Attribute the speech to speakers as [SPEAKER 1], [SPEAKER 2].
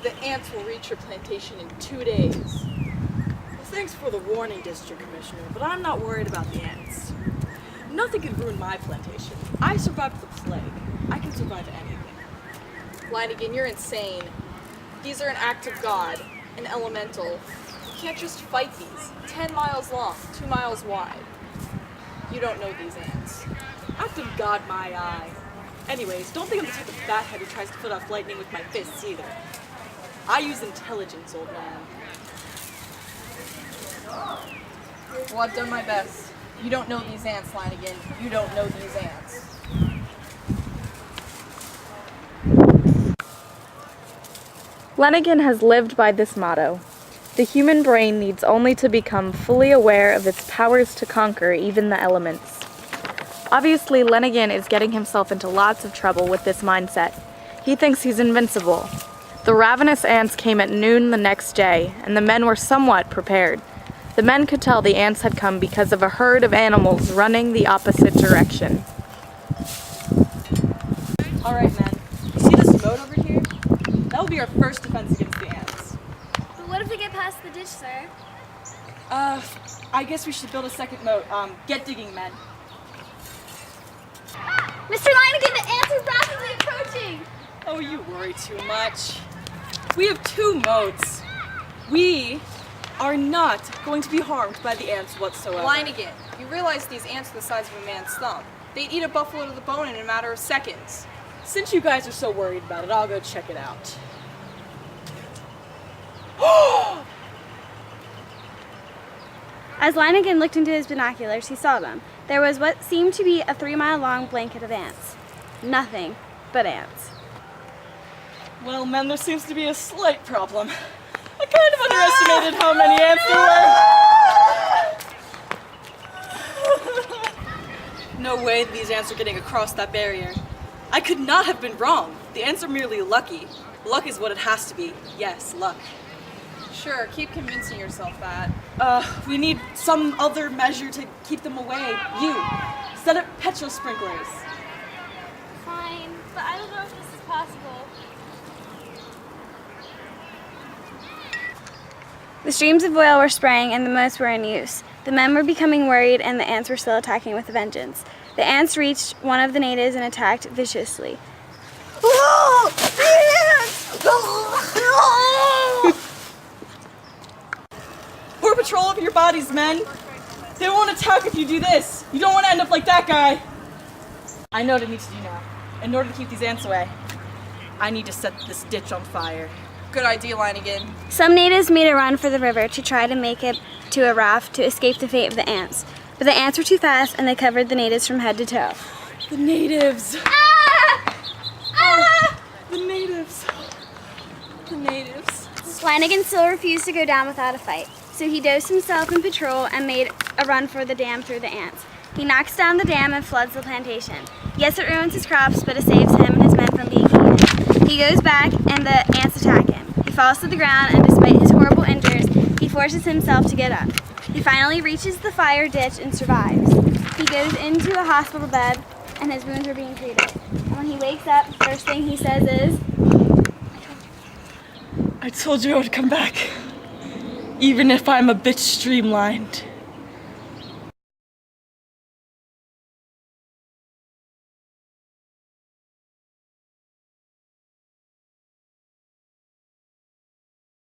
[SPEAKER 1] The ants will reach your plantation in 2 days.
[SPEAKER 2] Well, thanks for the warning, District Commissioner, but I'm not worried about the ants. Nothing can ruin my plantation. I survived the plague. I can survive anything.
[SPEAKER 1] Leiningen, you're insane. These are an act of God, an elemental. You can't just fight these. 10 miles long, 2 miles wide. You don't know these ants.
[SPEAKER 2] Act of God, my eye. Anyways, don't think I'm the type of fathead who tries to put off lightning with my fists either. I use intelligence, old man.
[SPEAKER 1] Well, I've done my best. You don't know these ants, Leiningen. You don't know these ants.
[SPEAKER 3] Leiningen has lived by this motto. The human brain needs only to become fully aware of its powers to conquer even the elements. Obviously, Leiningen is getting himself into lots of trouble with this mindset. He thinks he's invincible. The ravenous ants came at noon the next day, and the men were somewhat prepared. The men could tell the ants had come because of a herd of animals running the opposite direction.
[SPEAKER 2] All right, men. You see this moat over here? That will be our first defense against the ants.
[SPEAKER 4] But what if we get past the ditch, sir?
[SPEAKER 2] I guess we should build a second moat. Get digging, men.
[SPEAKER 4] Mr. Leiningen, the ants are rapidly approaching!
[SPEAKER 2] Oh, you worry too much. We have 2 moats. We are not going to be harmed by the ants whatsoever.
[SPEAKER 1] Leiningen, you realize these ants are the size of a man's thumb. They'd eat a buffalo to the bone in a matter of seconds.
[SPEAKER 2] Since you guys are so worried about it, I'll go check it out.
[SPEAKER 4] As Leiningen looked into his binoculars, he saw them. There was what seemed to be a 3-mile-long blanket of ants. Nothing but ants.
[SPEAKER 2] Well, men, there seems to be a slight problem. I kind of underestimated how many ants there were. No way these ants are getting across that barrier. I could not have been wrong. The ants are merely lucky. Luck is what it has to be. Yes, luck.
[SPEAKER 1] Sure, keep convincing yourself that.
[SPEAKER 2] We need some other measure to keep them away. You, set up petrol sprinklers.
[SPEAKER 4] Fine, but I don't know if this is possible. The streams of oil were spraying and the moats were in use. The men were becoming worried and the ants were still attacking with a vengeance. The ants reached one of the natives and attacked viciously.
[SPEAKER 2] Pour patrol over your bodies, men. They won't attack if you do this. You don't want to end up like that guy. I know what I need to do now. In order to keep these ants away, I need to set this ditch on fire.
[SPEAKER 1] Good idea, Leiningen.
[SPEAKER 4] Some natives made a run for the river to try to make it to a raft to escape the fate of the ants. But the ants were too fast and they covered the natives from head to toe.
[SPEAKER 2] The natives.
[SPEAKER 4] Ah! Ah!
[SPEAKER 2] The natives. The natives.
[SPEAKER 4] Leiningen still refused to go down without a fight, so he dosed himself in petrol and made a run for the dam through the ants. He knocks down the dam and floods the plantation. Yes, it ruins his crops, but it saves him and his men from being eaten. He goes back and the ants attack him. He falls to the ground and despite his horrible injuries, he forces himself to get up. He finally reaches the fire ditch and survives. He goes into a hospital bed and his wounds are being treated. And when he wakes up, the first thing he says is,
[SPEAKER 2] I told you I would come back. Even if I'm a bit streamlined.